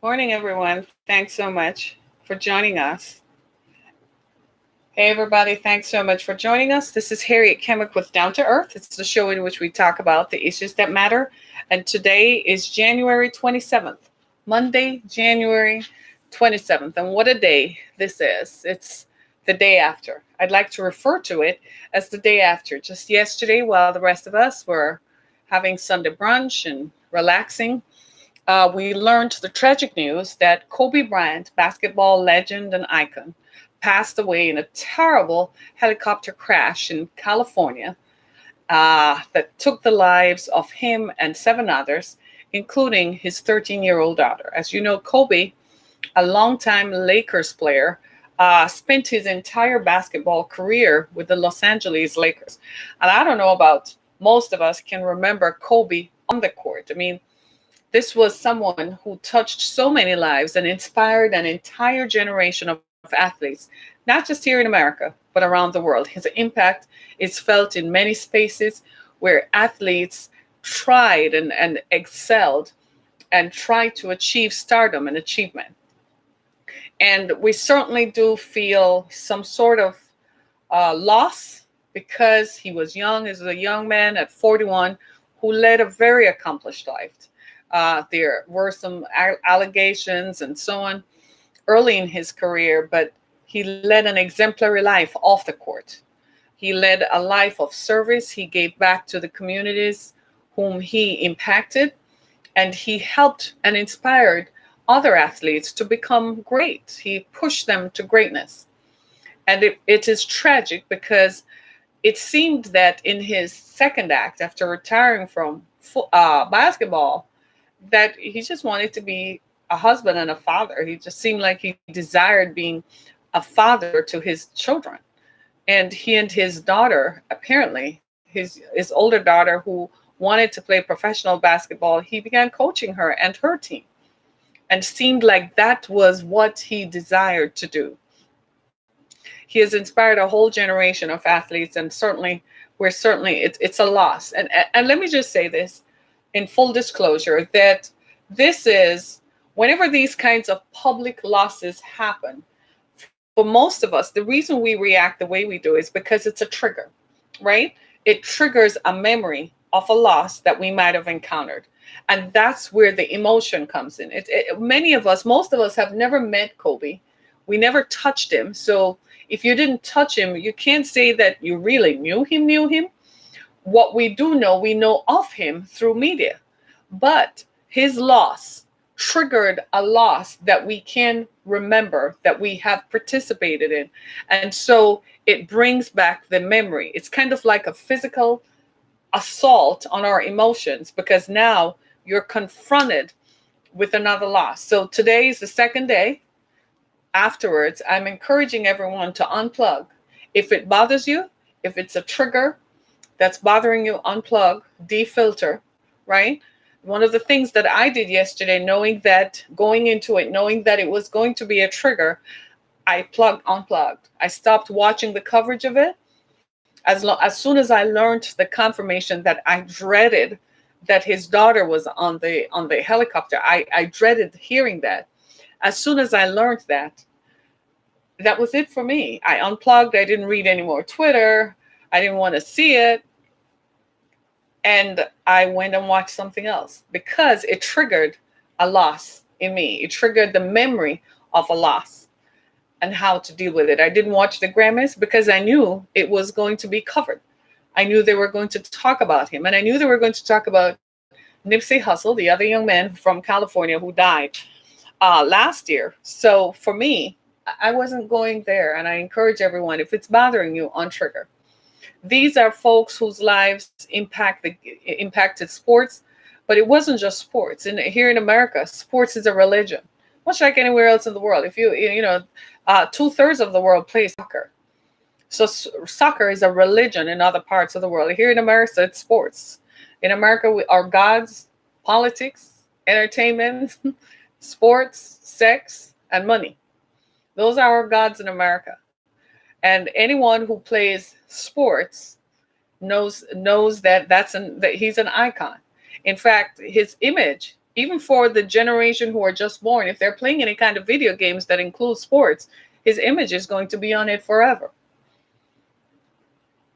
Morning, everyone. Thanks so much for joining us. Hey, everybody. Thanks so much for joining us. This is Harriet Kemick with Down to Earth. It's the show in which we talk about the issues that matter. And today is January 27th, Monday, January 27th. And what a day this is! It's the day after. I'd like to refer to it as the day after. Just yesterday, while the rest of us were having Sunday brunch and relaxing, we learned the tragic news that Kobe Bryant, basketball legend and icon, passed away in a terrible helicopter crash in California that took the lives of him and seven others, including his 13-year-old daughter. As you know, Kobe, a longtime Lakers player, spent his entire basketball career with the Los Angeles Lakers. And I don't know about most of us can remember Kobe on the court. I mean, this was someone who touched so many lives and inspired an entire generation of athletes, not just here in America, but around the world. His impact is felt in many spaces where athletes tried and excelled and tried to achieve stardom and achievement. And we certainly do feel some sort of loss because he was young. He was a young man at 41 who led a very accomplished life. There were some allegations and so on early in his career, but he led an exemplary life off the court. He led a life of service. He gave back to the communities whom he impacted, and he helped and inspired other athletes to become great. He pushed them to greatness. And it is tragic because it seemed that in his second act, after retiring from basketball, that he just wanted to be a husband and a father. He just seemed like he desired being a father to his children. And he and his daughter, apparently, his older daughter who wanted to play professional basketball, he began coaching her and her team. And seemed like that was what he desired to do. He has inspired a whole generation of athletes, and certainly it's a loss. And let me just say this in full disclosure that this is whenever these kinds of public losses happen, for most of us, the reason we react the way we do is because it's a trigger, right? It triggers a memory of a loss that we might have encountered. And that's where the emotion comes in. Many of us, most of us have never met Kobe. We never touched him. So if you didn't touch him, you can't say that you really knew him. What we do know, we know of him through media. But his loss triggered a loss that we can remember, that we have participated in. And so it brings back the memory. It's kind of like a physical assault on our emotions because now you're confronted with another loss. So today is the second day. Afterwards, I'm encouraging everyone to unplug. If it bothers you, if it's a trigger that's bothering you, unplug, defilter, right? One of the things that I did yesterday, knowing that going into it, knowing that it was going to be a trigger, unplugged. I stopped watching the coverage of it. As soon as I learned the confirmation that I dreaded that his daughter was on the helicopter, I dreaded hearing that. As soon as I learned that, that was it for me. I unplugged. I didn't read any more Twitter. I didn't want to see it. And I went and watched something else because it triggered a loss in me. It triggered the memory of a loss and how to deal with it. I didn't watch the Grammys because I knew it was going to be covered. I knew they were going to talk about him. And I knew they were going to talk about Nipsey Hussle, the other young man from California who died last year. So for me, I wasn't going there. And I encourage everyone, if it's bothering you, untrigger. These are folks whose lives impacted sports, but it wasn't just sports. And here in America, sports is a religion, much like anywhere else in the world. If two-thirds of the world plays soccer. So soccer is a religion in other parts of the world. Here in America, it's sports. In America, our gods, politics, entertainment, sports, sex, and money. Those are our gods in America. And anyone who plays sports knows that that he's an icon. In fact, his image Even for the generation who are just born, if they're playing any kind of video games that include sports, his image is going to be on it forever.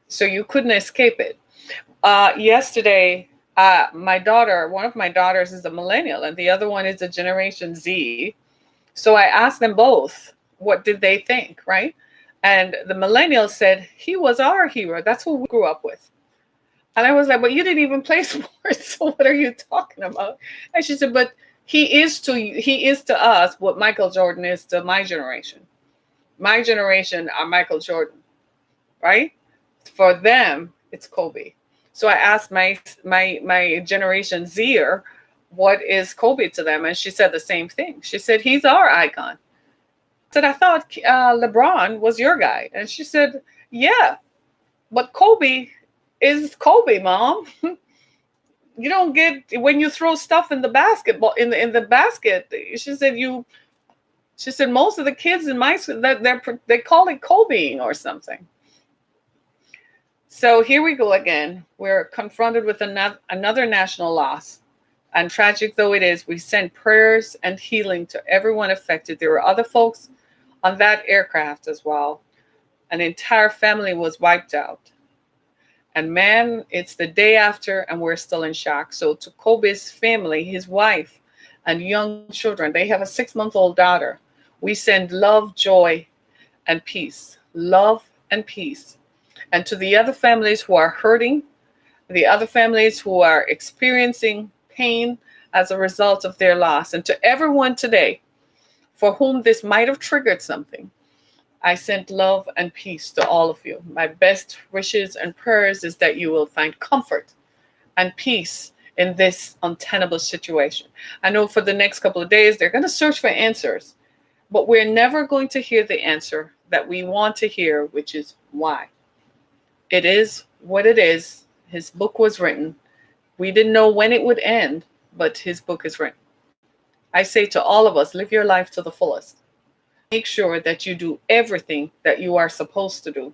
So you couldn't escape it. Yesterday, my daughter, one of my daughters is a millennial and the other one is a Generation Z. So I asked them both, what did they think, right? And the millennial said, he was our hero. That's who we grew up with. And I was like, but you didn't even play sports. So what are you talking about? And she said, but he is to us what Michael Jordan is to my generation. My generation are Michael Jordan, right? For them, it's Kobe. So I asked my Generation Zer, what is Kobe to them? And she said the same thing. She said, he's our icon. I said, I thought LeBron was your guy. And she said, yeah, but Kobe is Kobe, Mom. You don't get, when you throw stuff in the basketball in the basket. She said most of the kids in my school they call it Kobeing or something. So here we go again. We're confronted with another national loss. And tragic though it is, we send prayers and healing to everyone affected. There were other folks on that aircraft as well. An entire family was wiped out. And man, it's the day after and we're still in shock. So to Kobe's family, his wife and young children, they have a 6-month-old daughter. We send love, joy, and peace. Love and peace. And to the other families who are hurting, the other families who are experiencing pain as a result of their loss, and to everyone today for whom this might have triggered something, I sent love and peace to all of you. My best wishes and prayers is that you will find comfort and peace in this untenable situation. I know for the next couple of days, they're going to search for answers, but we're never going to hear the answer that we want to hear, which is why. It is what it is. His book was written. We didn't know when it would end, but his book is written. I say to all of us, live your life to the fullest. Make sure that you do everything that you are supposed to do.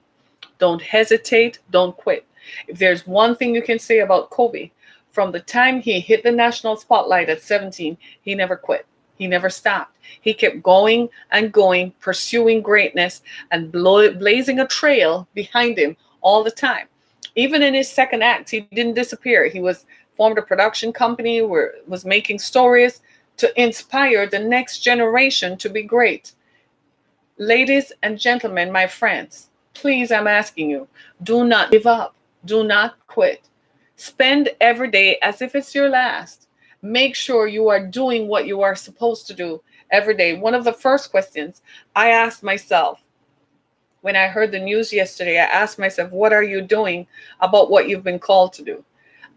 Don't hesitate. Don't quit. If there's one thing you can say about Kobe, from the time he hit the national spotlight at 17, he never quit. He never stopped. He kept going and going, pursuing greatness and blazing a trail behind him all the time. Even in his second act, he didn't disappear. He formed a production company where was making stories to inspire the next generation to be great. Ladies and gentlemen, my friends, please, I'm asking you, do not give up. Do not quit. Spend every day as if it's your last. Make sure you are doing what you are supposed to do every day. One of the first questions I asked myself when I heard the news yesterday, I asked myself, what are you doing about what you've been called to do?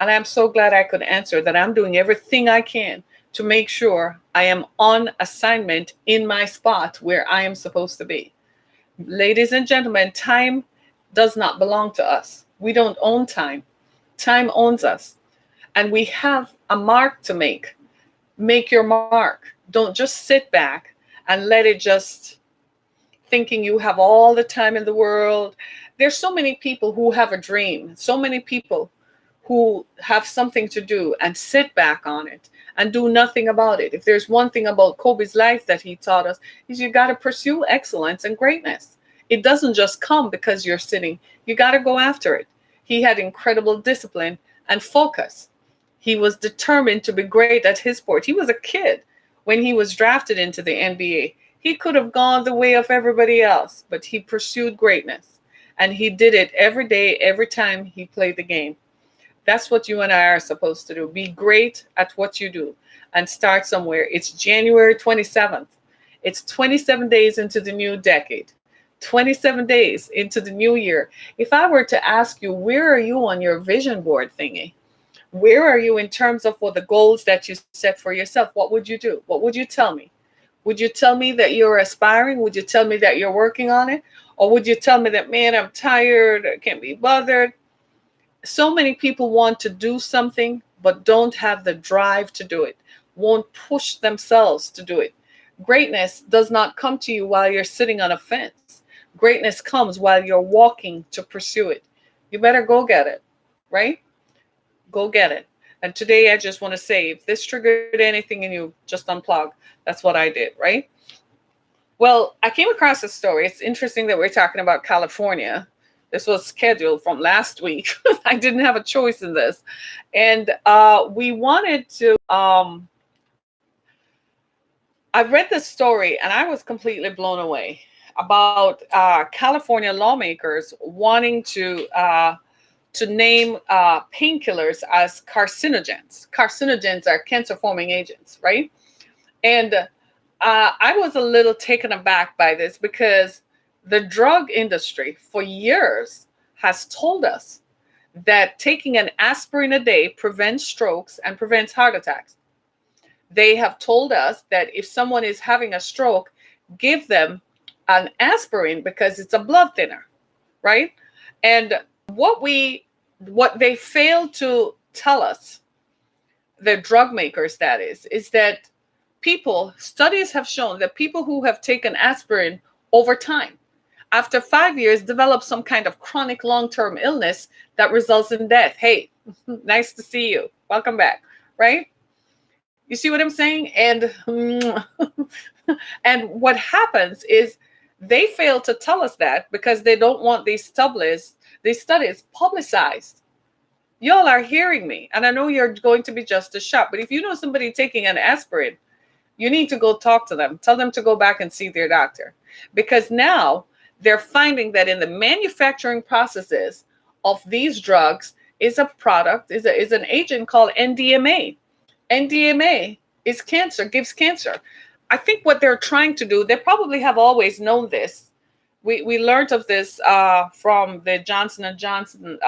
And I'm so glad I could answer that I'm doing everything I can to make sure I am on assignment in my spot where I am supposed to be. Ladies and gentlemen, time does not belong to us. We don't own time. Time owns us. And we have a mark to make. Make your mark. Don't just sit back and let it just thinking you have all the time in the world. There's so many people who have a dream. So many people who have something to do and sit back on it and do nothing about it. If there's one thing about Kobe's life that he taught us, is you got to pursue excellence and greatness. It doesn't just come because you're sitting. You got to go after it. He had incredible discipline and focus. He was determined to be great at his sport. He was a kid when he was drafted into the NBA. He could have gone the way of everybody else, but he pursued greatness. And he did it every day, every time he played the game. That's what you and I are supposed to do. Be great at what you do and start somewhere. It's January 27th. It's 27 days into the new decade, 27 days into the new year. If I were to ask you, where are you on your vision board thingy? Where are you in terms of what the goals that you set for yourself? What would you do? What would you tell me? Would you tell me that you're aspiring? Would you tell me that you're working on it? Or would you tell me that, man, I'm tired, I can't be bothered? So many people want to do something, but don't have the drive to do it, won't push themselves to do it. Greatness does not come to you while you're sitting on a fence. Greatness comes while you're walking to pursue it. You better go get it, right? Go get it. And today I just want to say, if this triggered anything in you, just unplug. That's what I did, right? Well, I came across a story. It's interesting that we're talking about California. This was scheduled from last week. I didn't have a choice in this. And we wanted to, I read this story and I was completely blown away about California lawmakers wanting to name painkillers as carcinogens. Carcinogens are cancer-forming agents, right? And I was a little taken aback by this because the drug industry for years has told us that taking an aspirin a day prevents strokes and prevents heart attacks. They have told us that if someone is having a stroke, give them an aspirin because it's a blood thinner, right? And what they fail to tell us, the drug makers that is that studies have shown that people who have taken aspirin over time, after 5 years, develop some kind of chronic long-term illness that results in death. Hey, nice to see you. Welcome back, right? You see what I'm saying? And and what happens is they fail to tell us that because they don't want these studies publicized. Y'all are hearing me, and I know you're going to be just as shocked. But if you know somebody taking an aspirin, you need to go talk to them. Tell them to go back and see their doctor, because now they're finding that in the manufacturing processes of these drugs is an agent called NDMA. NDMA is cancer, gives cancer. I think what they're trying to do, they probably have always known this. We learned of this from the Johnson & Johnson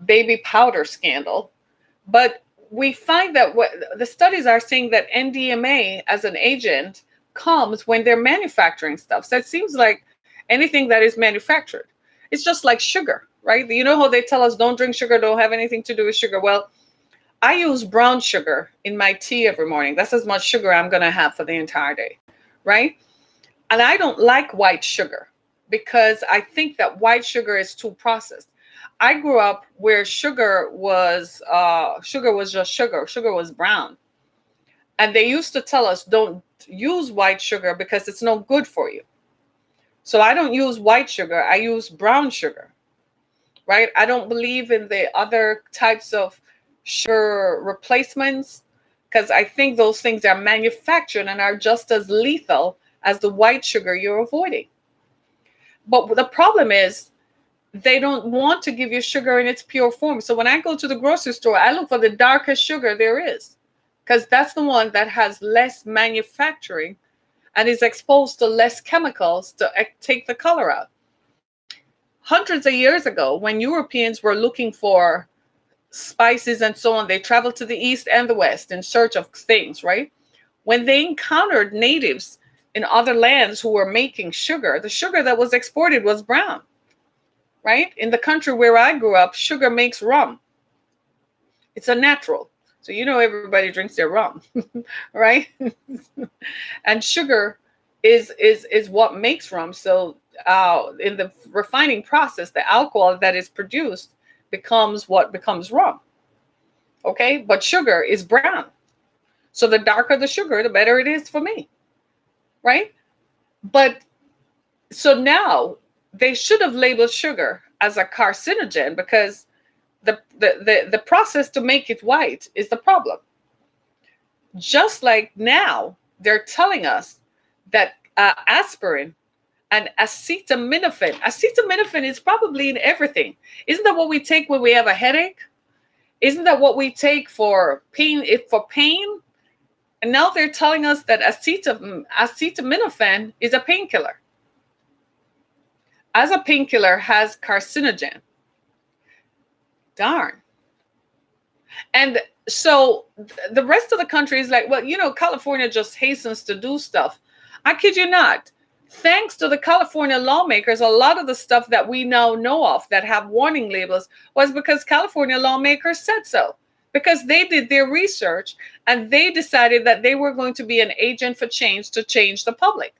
baby powder scandal. But we find that what the studies are saying that NDMA as an agent comes when they're manufacturing stuff. So it seems like anything that is manufactured, it's just like sugar, right? You know how they tell us don't drink sugar, don't have anything to do with sugar. Well, I use brown sugar in my tea every morning. That's as much sugar I'm going to have for the entire day, right? And I don't like white sugar because I think that white sugar is too processed. I grew up where sugar was just sugar. Sugar was brown. And they used to tell us don't use white sugar because it's no good for you. So I don't use white sugar. I use brown sugar, right? I don't believe in the other types of sugar replacements because I think those things are manufactured and are just as lethal as the white sugar you're avoiding. But the problem is they don't want to give you sugar in its pure form. So when I go to the grocery store, I look for the darkest sugar there is because that's the one that has less manufacturing and is exposed to less chemicals to take the color out. Hundreds of years ago, when Europeans were looking for spices and so on, they traveled to the east and the west in search of things, right? When they encountered natives in other lands who were making sugar, the sugar that was exported was brown, right? In the country where I grew up, sugar makes rum. It's a natural. So you know everybody drinks their rum, right? And sugar is what makes rum. So in the refining process, the alcohol that is produced becomes what becomes rum. Okay, but sugar is brown. So the darker the sugar, the better it is for me, right? But so now they should have labeled sugar as a carcinogen because the process to make it white is the problem. Just like now, they're telling us that aspirin and acetaminophen. Acetaminophen is probably in everything. Isn't that what we take when we have a headache? Isn't that what we take for pain? And now they're telling us that acetaminophen is a painkiller. As a painkiller has carcinogen. Darn. And so the rest of the country is like, well, you know, California just hastens to do stuff. I kid you not. Thanks to the California lawmakers, a lot of the stuff that we now know of that have warning labels was because California lawmakers said so. Because they did their research and they decided that they were going to be an agent for change to change the public.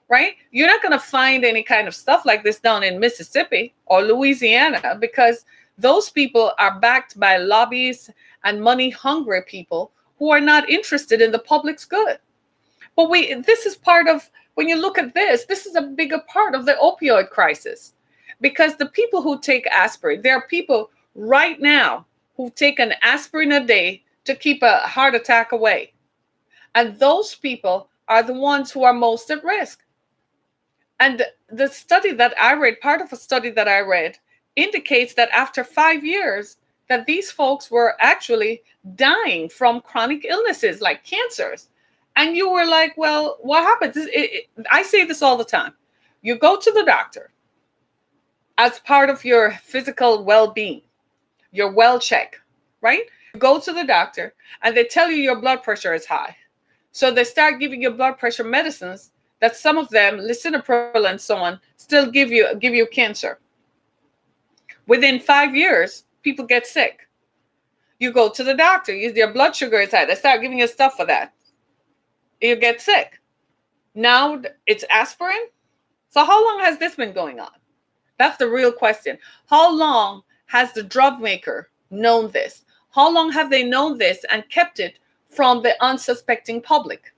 Right? You're not going to find any kind of stuff like this down in Mississippi or Louisiana because Those people are backed by lobbies and money hungry people who are not interested in the public's good. But this is part of, when you look at this is a bigger part of the opioid crisis. Because the people who take aspirin, there are people right now who take an aspirin a day to keep a heart attack away. And those people are the ones who are most at risk. And the study that I read, part of a study that I read, indicates that after 5 years, that these folks were actually dying from chronic illnesses like cancers. And you were like, well, what happens? I say this all the time. You go to the doctor as part of your physical well-being, your well check, right? You go to the doctor and they tell you your blood pressure is high. So they start giving you blood pressure medicines that some of them, lisinopril and so on, still give you cancer. Within 5 years, people get sick. You go to the doctor, your blood sugar is high. They start giving you stuff for that. You get sick. Now it's aspirin. So how long has this been going on? That's the real question. How long has the drug maker known this? How long have they known this and kept it from the unsuspecting public?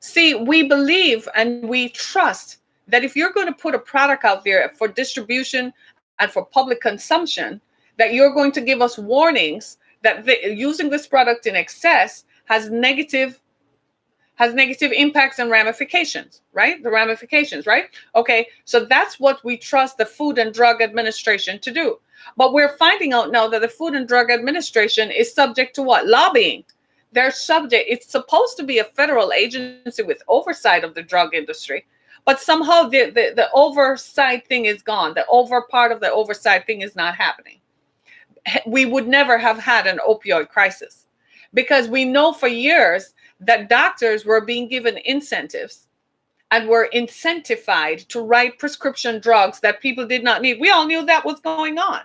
See, we believe and we trust that if you're going to put a product out there for distribution and for public consumption, that you're going to give us warnings that using this product in excess has negative impacts and ramifications, right? The ramifications, right? Okay, so that's what we trust the Food and Drug Administration to do. But we're finding out now that the Food and Drug Administration is subject to what? Lobbying. It's supposed to be a federal agency with oversight of the drug industry, but somehow the oversight thing is gone. The over part of the oversight thing is not happening. We would never have had an opioid crisis because we know for years that doctors were being given incentives and were incentivized to write prescription drugs that people did not need. We all knew that was going on.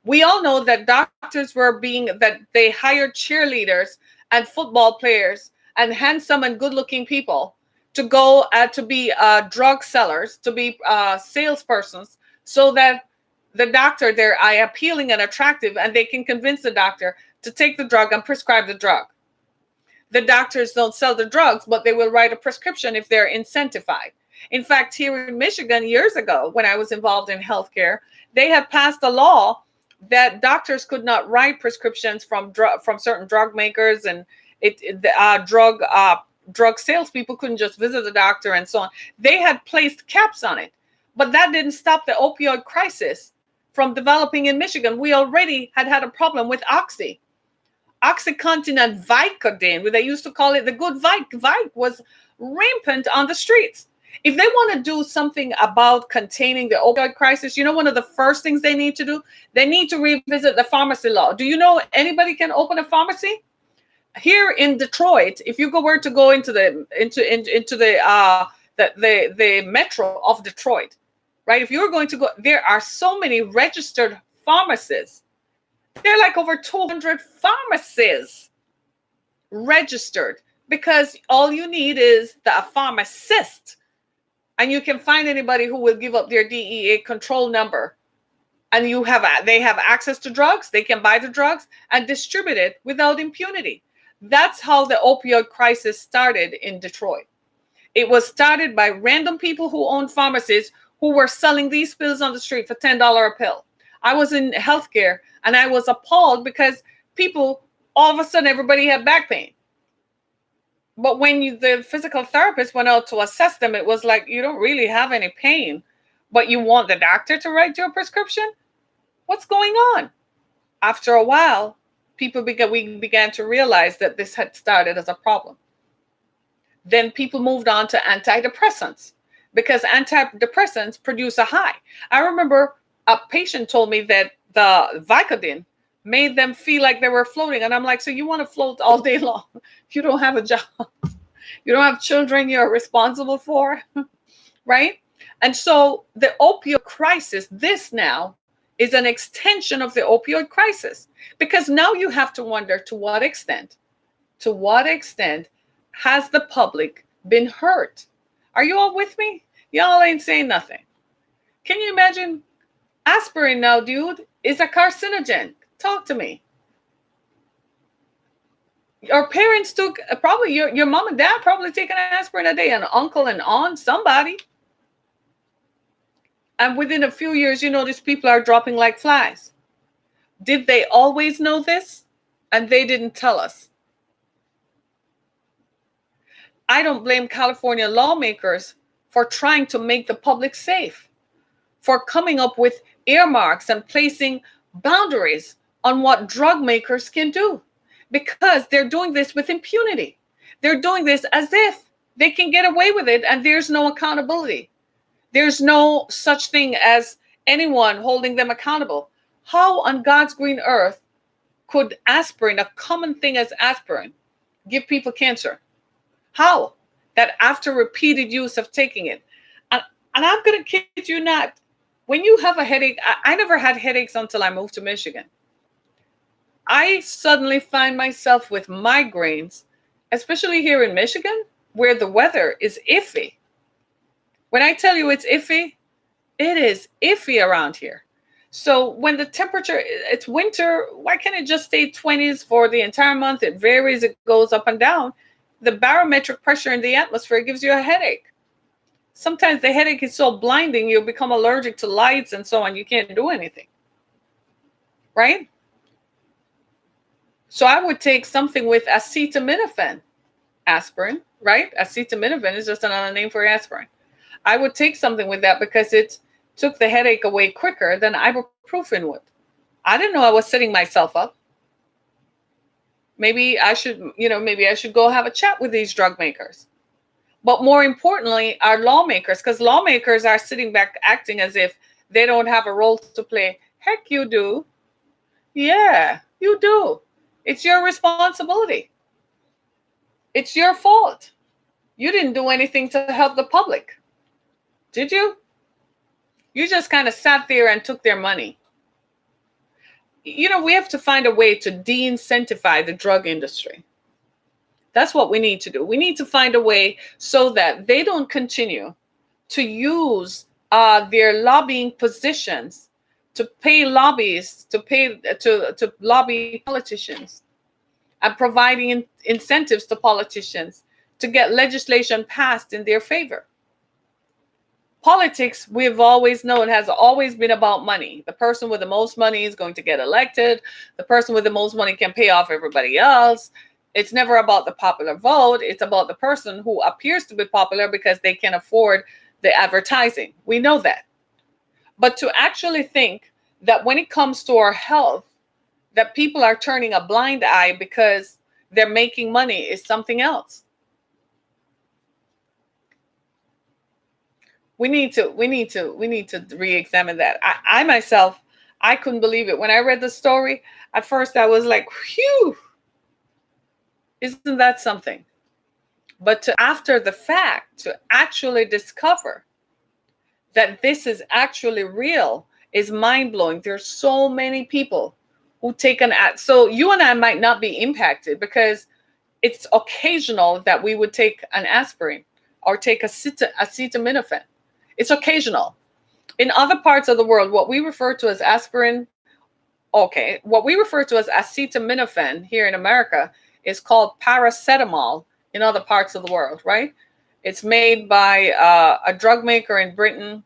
We all know that doctors that they hired cheerleaders and football players and handsome and good-looking people to go to be drug sellers, to be salespersons, so that the doctor, they're appealing and attractive, and they can convince the doctor to take the drug and prescribe the drug. The doctors don't sell the drugs, but they will write a prescription if they're incentivized. In fact, here in Michigan years ago, when I was involved in healthcare, they had passed a law that doctors could not write prescriptions from certain drug makers, and drug salespeople couldn't just visit the doctor and so on. They had placed caps on it, but that didn't stop the opioid crisis from developing in Michigan. We already had a problem with OxyContin and Vicodin, they used to call it the good Vic. Vic was rampant on the streets. If they want to do something about containing the opioid crisis, one of the first things they need to do, they need to revisit the pharmacy law. Do you know anybody can open a pharmacy? Here in Detroit, if you were to go into the metro of Detroit, right? If you're going to go, there are so many registered pharmacies. There are like over 200 pharmacies registered, because all you need is a pharmacist. And you can find anybody who will give up their DEA control number. And they have access to drugs. They can buy the drugs and distribute it without impunity. That's how the opioid crisis started in Detroit. It was started by random people who owned pharmacies who were selling these pills on the street for $10 a pill. I was in healthcare and I was appalled because people, all of a sudden, everybody had back pain. But when the physical therapist went out to assess them, it was like, you don't really have any pain, but you want the doctor to write you a prescription? What's going on? After a while, we began to realize that this had started as a problem. Then people moved on to antidepressants, because antidepressants produce a high. I remember a patient told me that the Vicodin made them feel like they were floating. And I'm like, so you want to float all day long? You don't have a job. You don't have children you're responsible for, right? And so the opioid crisis, this now is an extension of the opioid crisis, because now you have to wonder to what extent has the public been hurt? Are you all with me? Y'all ain't saying nothing. Can you imagine aspirin now, dude? is a carcinogen. Talk to me. Your parents took, probably your mom and dad probably take an aspirin a day, and uncle and aunt, somebody. And within a few years, you notice people are dropping like flies. Did they always know this? And they didn't tell us. I don't blame California lawmakers for trying to make the public safe, for coming up with earmarks and placing boundaries on what drug makers can do, because they're doing this with impunity. They're doing this as if they can get away with it, and there's no accountability. There's no such thing as anyone holding them accountable. How on God's green earth could aspirin, a common thing as aspirin, give people cancer? How? That after repeated use of taking it. And I'm going to kid you not, when you have a headache, I never had headaches until I moved to Michigan. I suddenly find myself with migraines, especially here in Michigan, where the weather is iffy. When I tell you it's iffy, it is iffy around here. So when the temperature, it's winter, why can't it just stay 20s for the entire month? It varies, it goes up and down. The barometric pressure in the atmosphere gives you a headache. Sometimes the headache is so blinding, you become allergic to lights and so on. You can't do anything, right? So I would take something with acetaminophen, aspirin, right? Acetaminophen is just another name for aspirin. I would take something with that because it took the headache away quicker than ibuprofen would. I didn't know I was setting myself up. Maybe I should go have a chat with these drug makers. But more importantly, our lawmakers, because lawmakers are sitting back acting as if they don't have a role to play. Heck, you do. Yeah, you do. It's your responsibility. It's your fault. You didn't do anything to help the public. Did you? You just kind of sat there and took their money. We have to find a way to de-incentivize the drug industry. That's what we need to do. We need to find a way so that they don't continue to use their lobbying positions to pay lobbyists, to lobby politicians, and providing incentives to politicians to get legislation passed in their favor. Politics, we've always known, has always been about money. The person with the most money is going to get elected. The person with the most money can pay off everybody else. It's never about the popular vote. It's about the person who appears to be popular because they can afford the advertising. We know that. But to actually think that when it comes to our health, that people are turning a blind eye because they're making money is something else. We need to re-examine that. I myself, I couldn't believe it. When I read the story, at first I was like, phew, isn't that something? But after the fact, to actually discover that this is actually real is mind-blowing. There's so many people who take so you and I might not be impacted because it's occasional that we would take an aspirin or take acetaminophen. It's occasional. In other parts of the world, what we refer to as aspirin, what we refer to as acetaminophen here in America is called paracetamol in other parts of the world, right? It's made by a drug maker in Britain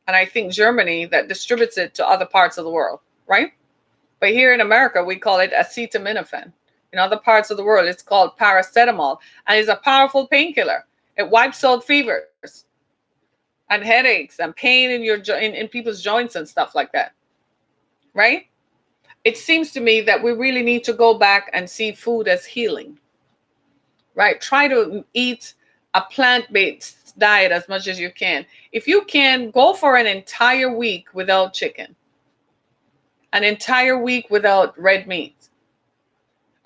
and I think Germany that distributes it to other parts of the world, right? But here in America, we call it acetaminophen. In other parts of the world, it's called paracetamol, and it's a powerful painkiller. It wipes out fevers and headaches and pain in people's joints and stuff like that, right? It seems to me that we really need to go back and see food as healing, right? Try to eat a plant-based diet as much as you can. If you can, go for an entire week without chicken, an entire week without red meat,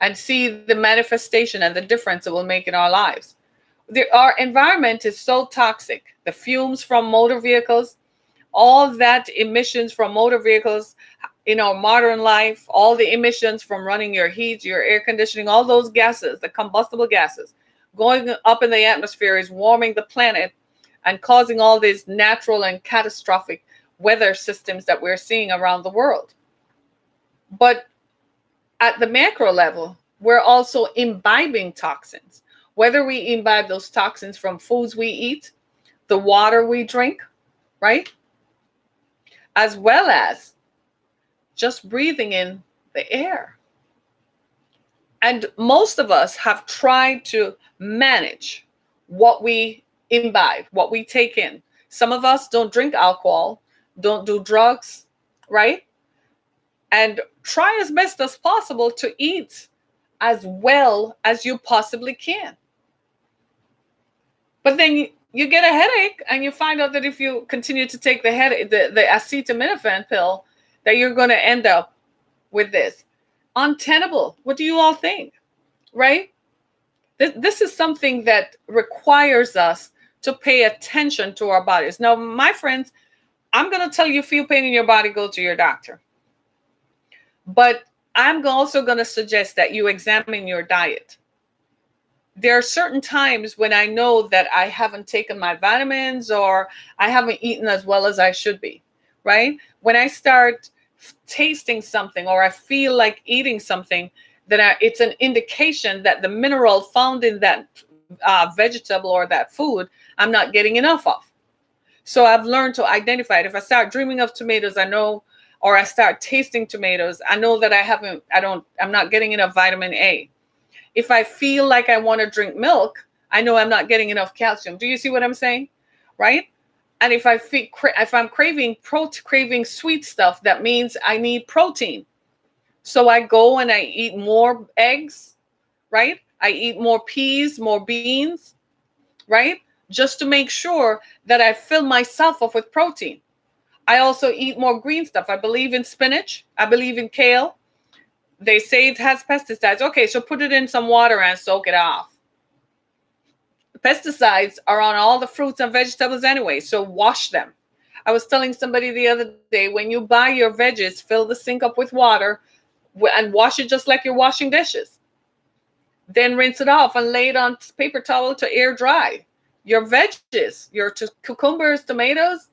and see the manifestation and the difference it will make in our lives. Our environment is so toxic. The fumes from motor vehicles, all that emissions from motor vehicles in our modern life, all the emissions from running your heat, your air conditioning, all those gases, the combustible gases going up in the atmosphere is warming the planet and causing all these natural and catastrophic weather systems that we're seeing around the world. But at the macro level, we're also imbibing toxins, whether we imbibe those toxins from foods we eat, the water we drink, right? As well as just breathing in the air. And most of us have tried to manage what we imbibe, what we take in. Some of us don't drink alcohol, don't do drugs, right? And try as best as possible to eat as well as you possibly can. But then you get a headache and you find out that if you continue to take the headache, the acetaminophen pill, that you're going to end up with this. Untenable. What do you all think? Right? This is something that requires us to pay attention to our bodies. Now, my friends, I'm going to tell you, feel pain in your body, go to your doctor. But I'm also going to suggest that you examine your diet. There are certain times when I know that I haven't taken my vitamins or I haven't eaten as well as I should be, right? When I start tasting something or I feel like eating something, then it's an indication that the mineral found in that vegetable or that food, I'm not getting enough of. So I've learned to identify it. If I start dreaming of tomatoes, I know, or I start tasting tomatoes, I know that I'm not getting enough vitamin A. If I feel like I want to drink milk, I know I'm not getting enough calcium. Do you see what I'm saying? Right? And if I'm craving sweet stuff, that means I need protein. So I go and I eat more eggs, right? I eat more peas, more beans, right? Just to make sure that I fill myself up with protein. I also eat more green stuff. I believe in spinach. I believe in kale. They say it has pesticides. Okay, so put it in some water and soak it off. Pesticides are on all the fruits and vegetables anyway, so wash them. I was telling somebody the other day, when you buy your veggies, fill the sink up with water and wash it just like you're washing dishes. Then rinse it off and lay it on paper towel to air dry. Your veggies, your cucumbers, tomatoes,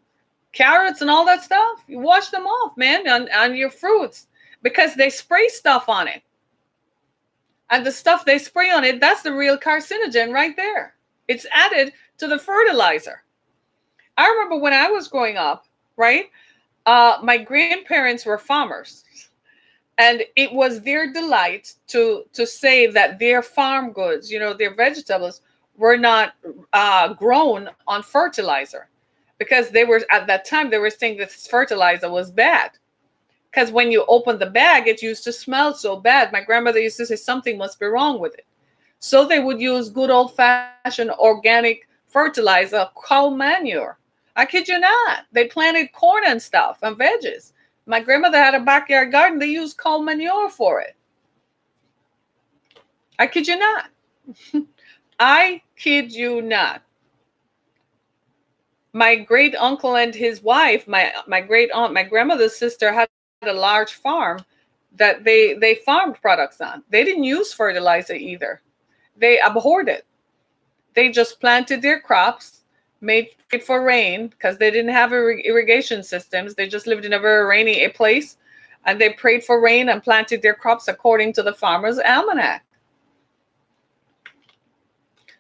carrots, and all that stuff, you wash them off, man, on your fruits, because they spray stuff on it. And the stuff they spray on it, that's the real carcinogen right there. It's added to the fertilizer. I remember when I was growing up, right? My grandparents were farmers. And it was their delight to say that their farm goods, their vegetables, were not grown on fertilizer. Because at that time, they were saying that this fertilizer was bad. Because when you open the bag, it used to smell so bad. My grandmother used to say something must be wrong with it. So they would use good old-fashioned organic fertilizer, cow manure. I kid you not. They planted corn and stuff and veggies. My grandmother had a backyard garden. They used cow manure for it. I kid you not. I kid you not. My great uncle and his wife, my great aunt, my grandmother's sister, had a large farm that they farmed products on. They didn't use fertilizer either. They abhorred it. They just planted their crops, made it for rain because they didn't have irrigation systems. They just lived in a very rainy place, and they prayed for rain and planted their crops according to the farmer's almanac.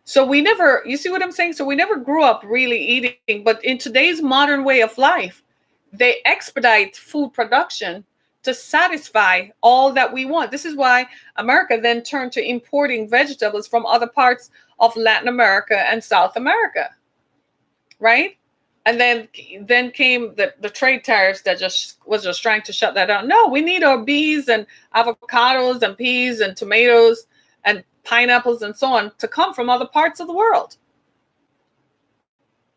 So you see what I'm saying? So we never grew up really eating, but in today's modern way of life, they expedite food production to satisfy all that we want. This is why America then turned to importing vegetables from other parts of Latin America and South America, right? And then came the trade tariffs that was just trying to shut that down. No, we need our bees and avocados and peas and tomatoes and pineapples and so on to come from other parts of the world.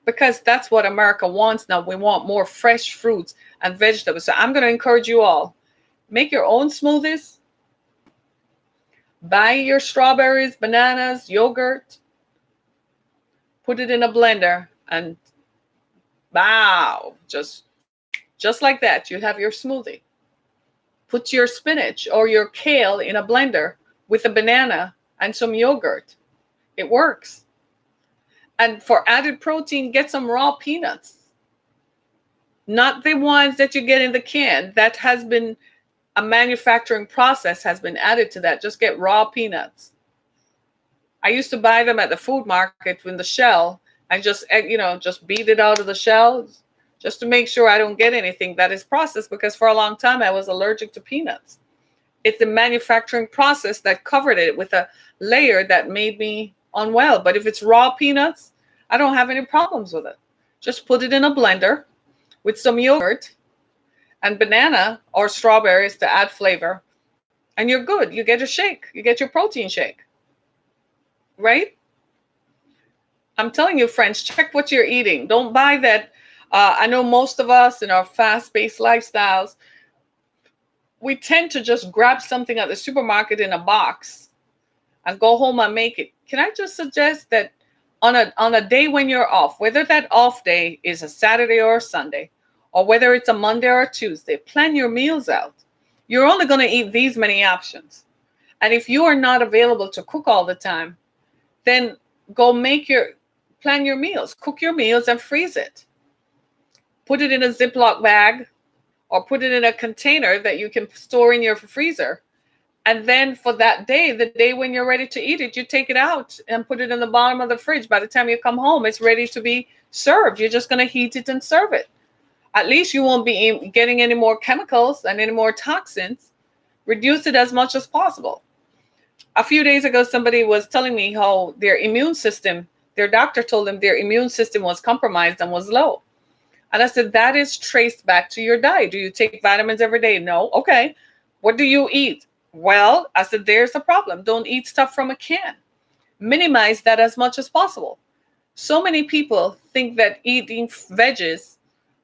Because that's what America wants now. We want more fresh fruits and vegetables. So I'm going to encourage you all, make your own smoothies. Buy your strawberries, bananas, yogurt. Put it in a blender and wow, just like that, you have your smoothie. Put your spinach or your kale in a blender with a banana and some yogurt. It works. And for added protein, get some raw peanuts. Not the ones that you get in the can. That has been a manufacturing process has been added to that. Just get raw peanuts. I used to buy them at the food market in the shell and just beat it out of the shell just to make sure I don't get anything that is processed, because for a long time I was allergic to peanuts. It's the manufacturing process that covered it with a layer that made me unwell. But if it's raw peanuts, I don't have any problems with it. Just put it in a blender with some yogurt and banana or strawberries to add flavor, and you're good. You get a shake. You get your protein shake. Right? I'm telling you, friends, check what you're eating. Don't buy that. I know most of us in our fast-paced lifestyles, we tend to just grab something at the supermarket in a box and go home and make it. Can I just suggest that on a day when you're off, whether that off day is a Saturday or a Sunday, or whether it's a Monday or a Tuesday, plan your meals out. You're only going to eat these many options. And if you are not available to cook all the time, then go plan your meals, cook your meals and freeze it. Put it in a Ziploc bag or put it in a container that you can store in your freezer. And then for that day, the day when you're ready to eat it, you take it out and put it in the bottom of the fridge. By the time you come home, it's ready to be served. You're just going to heat it and serve it. At least you won't be getting any more chemicals and any more toxins. Reduce it as much as possible. A few days ago, somebody was telling me how their immune system, their doctor told them their immune system was compromised and was low. And I said, that is traced back to your diet. Do you take vitamins every day? No. Okay. What do you eat? Well, I said, there's a problem. Don't eat stuff from a can. Minimize that as much as possible. So many people think that eating veggies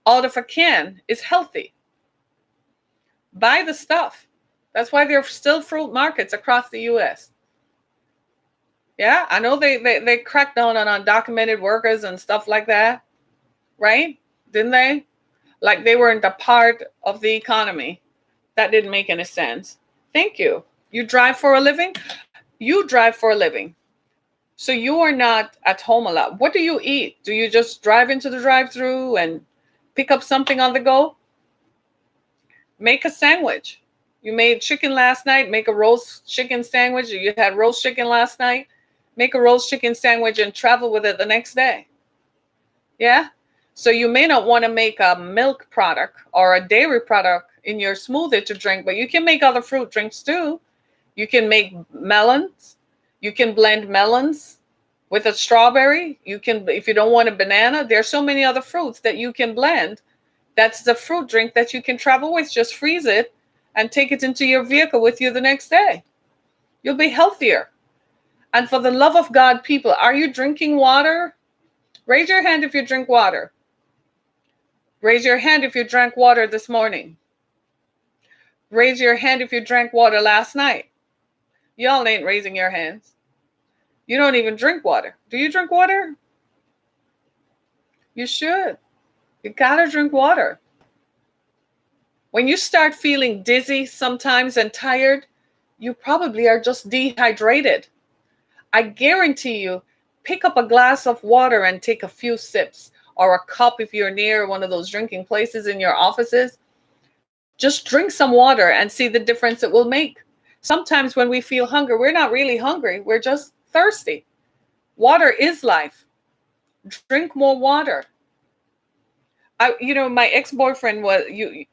out of a can is healthy. Buy the stuff. That's why there are still fruit markets across the U.S. Yeah, I know they cracked down on undocumented workers and stuff like that, right? Didn't they? Like they weren't a part of the economy. That didn't make any sense. Thank you. You drive for a living? You drive for a living. So you are not at home a lot. What do you eat? Do you just drive into the drive-thru and pick up something on the go? Make a sandwich. You made chicken last night. Make a roast chicken sandwich. You had roast chicken last night. Make a roast chicken sandwich and travel with it the next day. Yeah? So you may not want to make a milk product or a dairy product in your smoothie to drink, but you can make other fruit drinks too. You can make melons. You can blend melons with a strawberry. You can, if you don't want a banana, there's so many other fruits that you can blend. That's the fruit drink that you can travel with. Just freeze it and take it into your vehicle with you the next day. You'll be healthier. And for the love of God, people, are you drinking water? Raise your hand if you drink water. Raise your hand if you drank water this morning. Raise your hand if you drank water last night. Y'all ain't raising your hands. You don't even drink water. Do you drink water? You should. You gotta drink water. When you start feeling dizzy sometimes and tired, you probably are just dehydrated. I guarantee you, pick up a glass of water and take a few sips, or a cup if you're near one of those drinking places in your offices. Just drink some water and see the difference it will make. Sometimes when we feel hunger, we're not really hungry. We're just thirsty. Water is life. Drink more water. My ex-boyfriend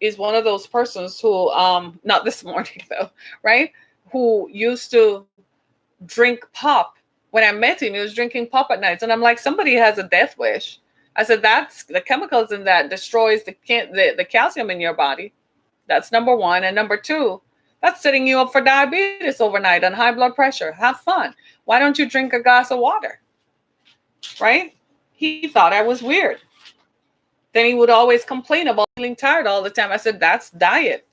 is one of those persons who, not this morning though, right? Who used to drink pop. When I met him, he was drinking pop at nights. And I'm like, somebody has a death wish. I said, that's the chemicals in that destroys the calcium in your body. That's number one. And number two, that's setting you up for diabetes overnight and high blood pressure. Have fun. Why don't you drink a glass of water? Right? He thought I was weird. Then he would always complain about feeling tired all the time. I said, that's diet.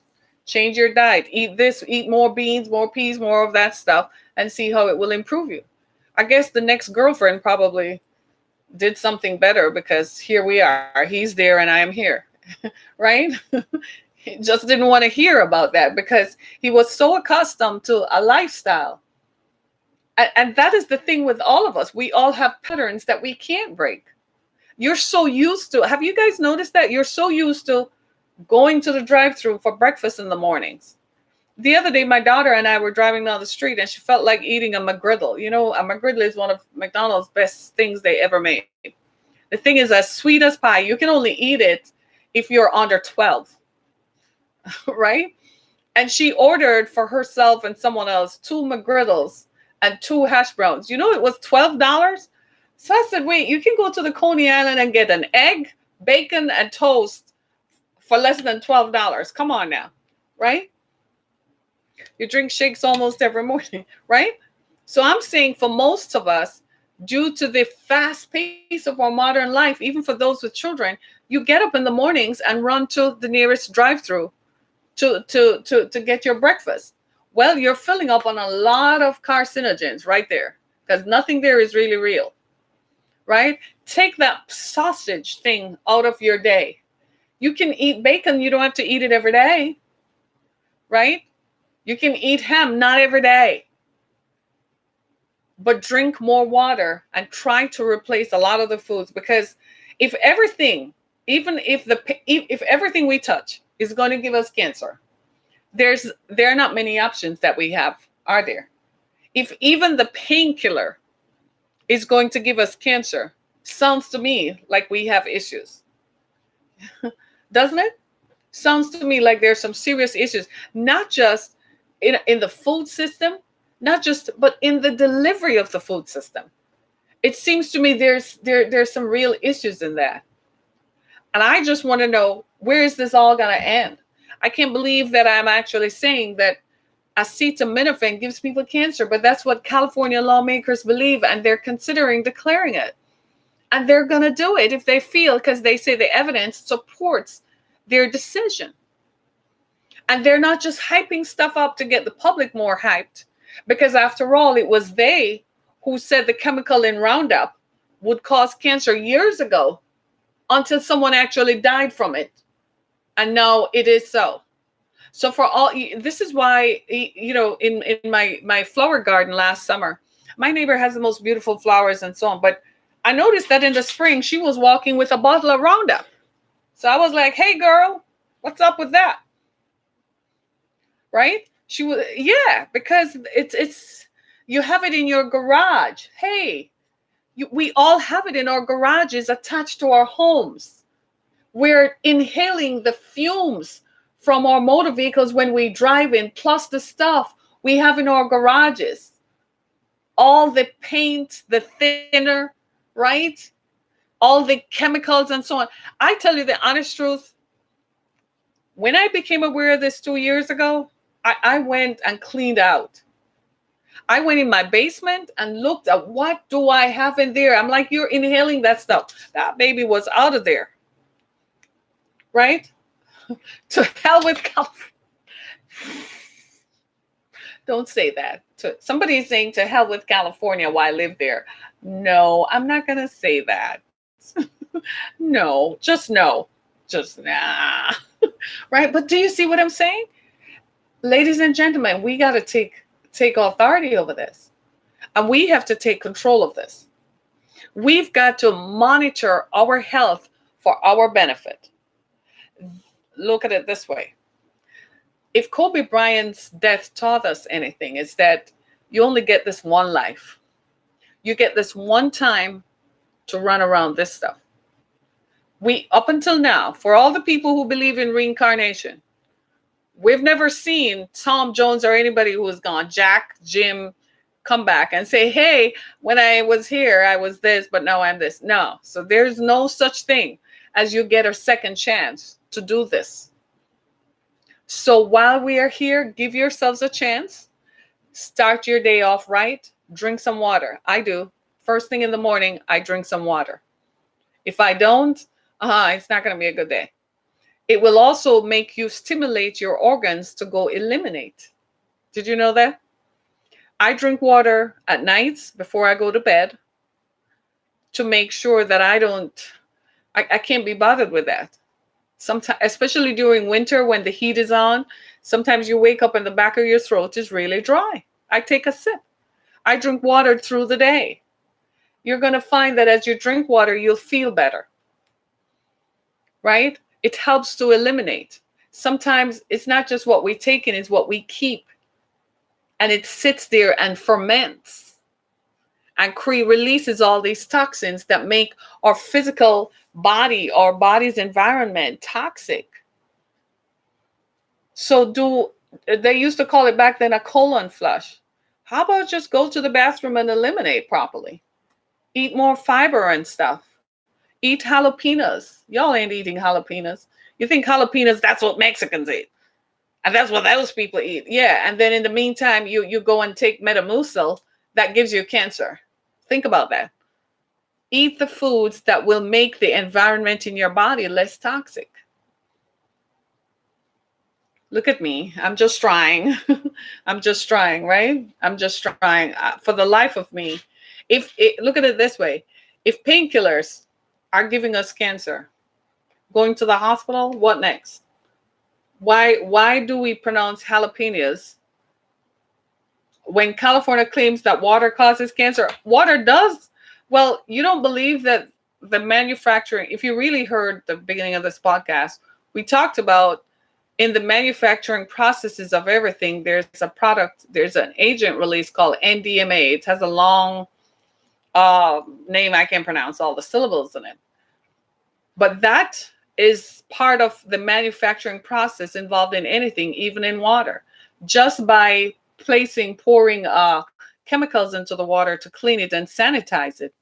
Change your diet. Eat this, eat more beans, more peas, more of that stuff, and see how it will improve you. I guess the next girlfriend probably did something better, because here we are. He's there and I am here. Right? He just didn't want to hear about that because he was so accustomed to a lifestyle. And that is the thing with all of us. We all have patterns that we can't break. You're so used to, have you guys noticed that? You're so used to going to the drive-thru for breakfast in the mornings. The other day, my daughter and I were driving down the street, and she felt like eating a McGriddle. You know, a McGriddle is one of McDonald's best things they ever made. The thing is as sweet as pie. You can only eat it if you're under 12, right? And she ordered for herself and someone else 2 McGriddles and 2 hash browns. You know, it was $12. So I said, wait, you can go to the Coney Island and get an egg, bacon, and toast for less than $12. Come on now, right? You drink shakes almost every morning, right? So I'm saying for most of us, due to the fast pace of our modern life, even for those with children, you get up in the mornings and run to the nearest drive-through to get your breakfast. Well, you're filling up on a lot of carcinogens right there, because nothing there is really real, right? Take that sausage thing out of your day. You can eat bacon. You don't have to eat it every day, right? You can eat ham, not every day. But drink more water and try to replace a lot of the foods, because if everything, even if everything we touch is going to give us cancer, there are not many options that we have, are there? If even the painkiller is going to give us cancer, sounds to me like we have issues. Doesn't it? Sounds to me like there's some serious issues, not just in the food system, but in the delivery of the food system. It seems to me there's some real issues in that. And I just want to know, where is this all going to end? I can't believe that I'm actually saying that acetaminophen gives people cancer, but that's what California lawmakers believe, and they're considering declaring it. And they're going to do it if they feel, because they say the evidence supports their decision. And they're not just hyping stuff up to get the public more hyped, because after all, it was they who said the chemical in Roundup would cause cancer years ago, until someone actually died from it. And now it is so. So for all, this is why, you know, in my flower garden last summer, my neighbor has the most beautiful flowers and so on. But I noticed that in the spring, she was walking with a bottle of Roundup. So I was like, hey, girl, what's up with that? Right? She was, yeah, because it's you have it in your garage. Hey, we all have it in our garages attached to our homes. We're inhaling the fumes from our motor vehicles when we drive in, plus the stuff we have in our garages. All the paint, the thinner, right? All the chemicals and so on. I tell you the honest truth, when I became aware of this 2 years ago, I went and cleaned out. I went in my basement and looked at what do I have in there. I'm like, you're inhaling that stuff. That baby was out of there. Right? To hell with California. Don't say that. Somebody is saying to hell with California while I live there. No, I'm not going to say that. No, just no. Just nah. Right? But do you see what I'm saying? Ladies and gentlemen, we got to take authority over this. And we have to take control of this. We've got to monitor our health for our benefit. Look at it this way. If Kobe Bryant's death taught us anything, it's that you only get this one life. You get this one time to run around this stuff. Up until now, for all the people who believe in reincarnation, we've never seen Tom Jones or anybody who has gone, Jack, Jim, come back and say, hey, when I was here, I was this, but now I'm this. No. So there's no such thing as you get a second chance to do this. So while we are here, give yourselves a chance. Start your day off right. Drink some water. I do. First thing in the morning, I drink some water. If I don't, it's not going to be a good day. It will also make you stimulate your organs to go eliminate. Did you know that? I drink water at nights before I go to bed to make sure that I can't be bothered with that. Sometimes, especially during winter when the heat is on, sometimes you wake up and the back of your throat is really dry. I take a sip. I drink water through the day. You're going to find that as you drink water, you'll feel better. Right? It helps to eliminate. sometimes it's not just what we take in, it's what we keep. And it sits there and ferments and releases all these toxins that make our physical body, our body's environment toxic. So they used to call it back then a colon flush. How about just go to the bathroom and eliminate properly? Eat more fiber and stuff. Eat jalapenos. Y'all ain't eating jalapenos. You think jalapenos, that's what Mexicans eat. And that's what those people eat. Yeah. And then in the meantime, you go and take Metamucil that gives you cancer. Think about that. Eat the foods that will make the environment in your body less toxic. Look at me. I'm just trying. I'm just trying, right? I'm just trying for the life of me. Look at it this way. If painkillers are giving us cancer, going to the hospital, what next? Why do we pronounce jalapenos when California claims that water causes cancer? Water does. Well, you don't believe that the manufacturing, if you really heard the beginning of this podcast, we talked about in the manufacturing processes of everything, there's an agent release called NDMA. It has a long name I can't pronounce all the syllables in it. But that is part of the manufacturing process involved in anything, even in water. Just by pouring chemicals into the water to clean it and sanitize it,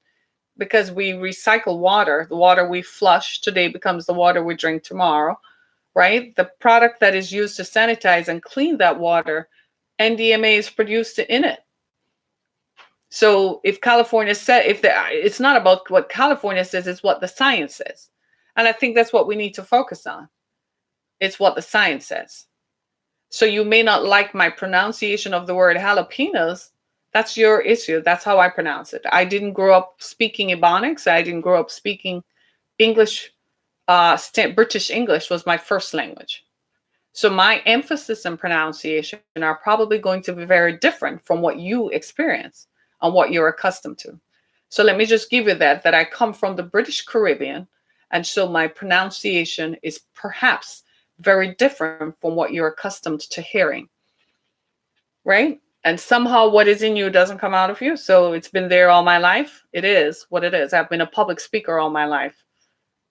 because we recycle water. The water we flush today becomes the water we drink tomorrow, right? The product that is used to sanitize and clean that water, NDMA is produced in it. So if California said, it's not about what California says, it's what the science says. And I think that's what we need to focus on. It's what the science says. So you may not like my pronunciation of the word jalapenos. That's your issue. That's how I pronounce it. I didn't grow up speaking Ebonics. I didn't grow up speaking English. British English was my first language. So my emphasis and pronunciation are probably going to be very different from what you experience and what you're accustomed to. So let me just give you that I come from the British Caribbean. And so my pronunciation is perhaps very different from what you're accustomed to hearing, right? And somehow what is in you doesn't come out of you. So it's been there all my life. It is what it is. I've been a public speaker all my life.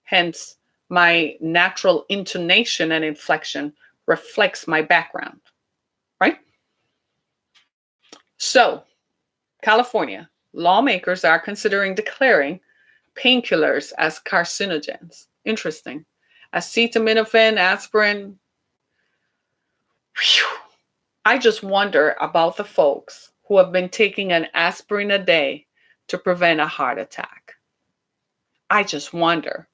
Hence, my natural intonation and inflection reflects my background, right? So, California, lawmakers are considering declaring painkillers as carcinogens. Interesting. Acetaminophen, aspirin. Whew. I just wonder about the folks who have been taking an aspirin a day to prevent a heart attack. I just wonder.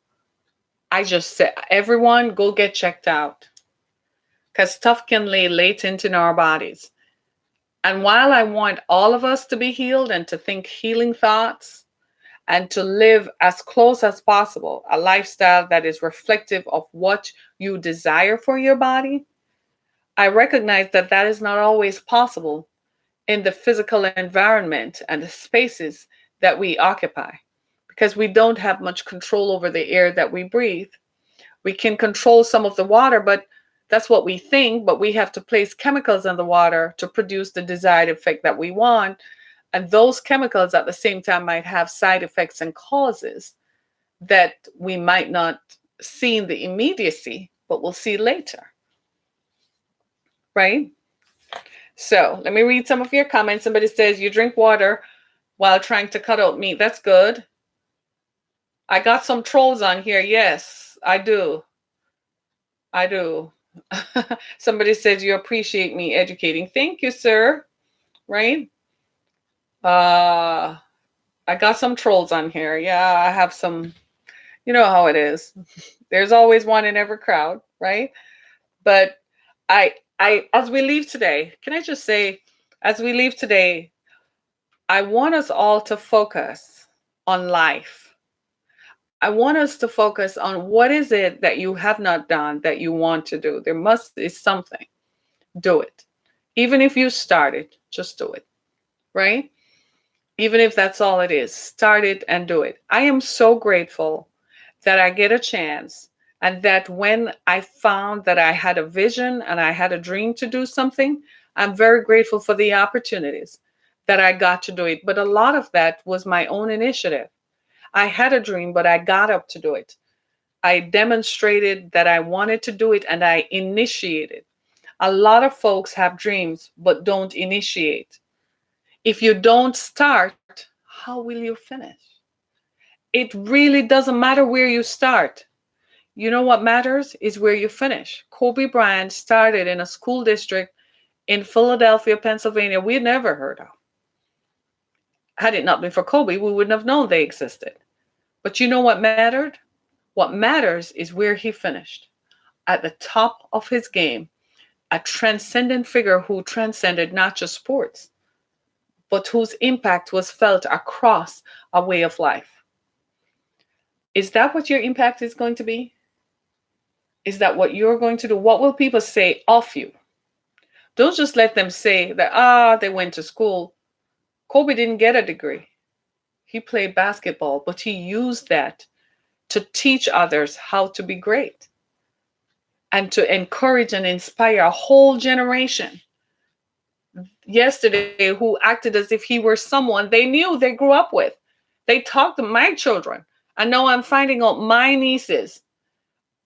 I just said, everyone go get checked out, because stuff can lay latent in our bodies. And while I want all of us to be healed and to think healing thoughts and to live as close as possible, a lifestyle that is reflective of what you desire for your body, I recognize that that is not always possible in the physical environment and the spaces that we occupy, because we don't have much control over the air that we breathe. We can control some of the water, but that's what we think, but we have to place chemicals in the water to produce the desired effect that we want. And those chemicals at the same time might have side effects and causes that we might not see in the immediacy, but we'll see later. Right? So let me read some of your comments. Somebody says, you drink water while trying to cut out meat. That's good. I got some trolls on here. Yes, I do. I do. Somebody says you appreciate me educating. Thank you, sir. Right? I got some trolls on here. Yeah, I have some, you know how it is. There's always one in every crowd, right? But as we leave today, can I just say, as we leave today, I want us all to focus on life. I want us to focus on what is it that you have not done that you want to do. There must be something. Do it. Even if you started, just do it, right? Even if that's all it is, start it and do it. I am so grateful that I get a chance And that when I found that I had a vision and I had a dream to do something, I'm very grateful for the opportunities that I got to do it. But a lot of that was my own initiative. I had a dream, but I got up to do it. I demonstrated that I wanted to do it and I initiated. A lot of folks have dreams but don't initiate. If you don't start, how will you finish? It really doesn't matter where you start. You know what matters is where you finish. Kobe Bryant started in a school district in Philadelphia, Pennsylvania, we had never heard of. Had it not been for Kobe, we wouldn't have known they existed. But you know what mattered? What matters is where he finished, at the top of his game, a transcendent figure who transcended not just sports, but whose impact was felt across a way of life. Is that what your impact is going to be? Is that what you're going to do? What will people say of you? Don't just let them say that, they went to school. Kobe didn't get a degree. He played basketball, but he used that to teach others how to be great and to encourage and inspire a whole generation yesterday who acted as if he were someone they knew they grew up with. They talked to my children. And now I'm finding out my nieces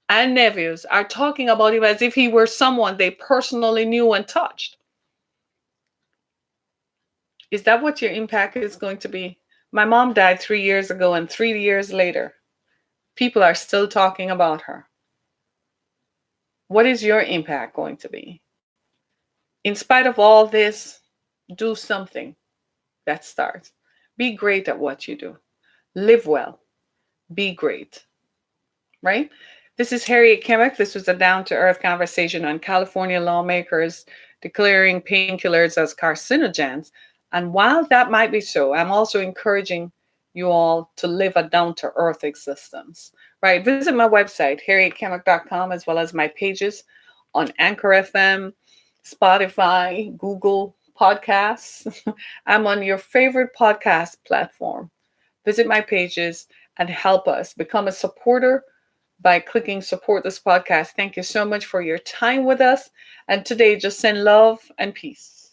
and nephews are talking about him as if he were someone they personally knew and touched. Is that what your impact is going to be? My mom died 3 years ago, and 3 years later, people are still talking about her. What is your impact going to be? In spite of all this, do something that starts. Be great at what you do. Live well. Be great. Right? This is Harriet Kimmick. This was a down-to-earth conversation on California lawmakers declaring painkillers as carcinogens. And while that might be so, I'm also encouraging you all to live a down-to-earth existence. Right? Visit my website, harrietkimmick.com, as well as my pages on Anchor FM, Spotify, Google Podcasts. I'm on your favorite podcast platform. Visit my pages and help us become a supporter by clicking support this podcast. Thank you so much for your time with us. And today, just send love and peace.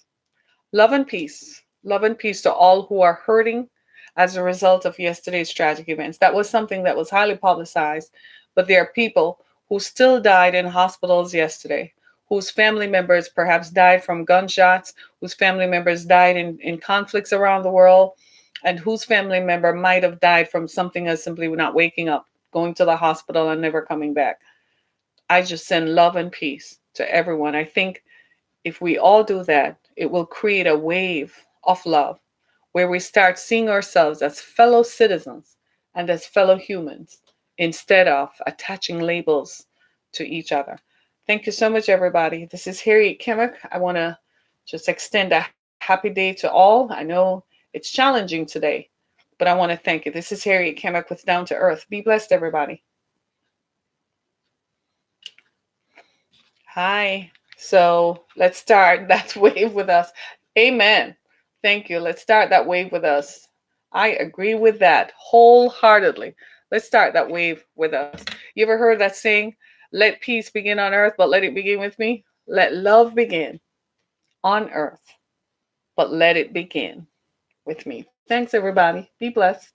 Love and peace. Love and peace to all who are hurting as a result of yesterday's tragic events. That was something that was highly publicized, but there are people who still died in hospitals yesterday, whose family members perhaps died from gunshots, whose family members died in conflicts around the world, and whose family member might have died from something as simply not waking up, going to the hospital and never coming back. I just send love and peace to everyone. I think if we all do that, it will create a wave of love where we start seeing ourselves as fellow citizens and as fellow humans instead of attaching labels to each other. Thank you so much, everybody. This is Harriet Kimmick. I want to just extend a happy day to all. I know it's challenging today, but I want to thank you. This is Harriet Kimmick with Down to Earth. Be blessed, everybody. Hi. So let's start that wave with us. Amen. Thank you. Let's start that wave with us. I agree with that wholeheartedly. Let's start that wave with us. You ever heard that saying, let peace begin on earth, but let it begin with me? Let love begin on earth, but let it begin with me. Thanks, everybody. Be blessed.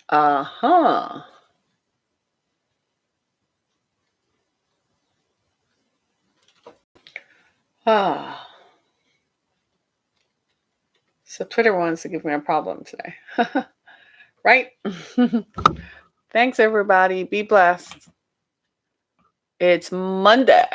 Uh-huh. Ah. So Twitter wants to give me a problem today. Right? Thanks, everybody. Be blessed. It's Monday.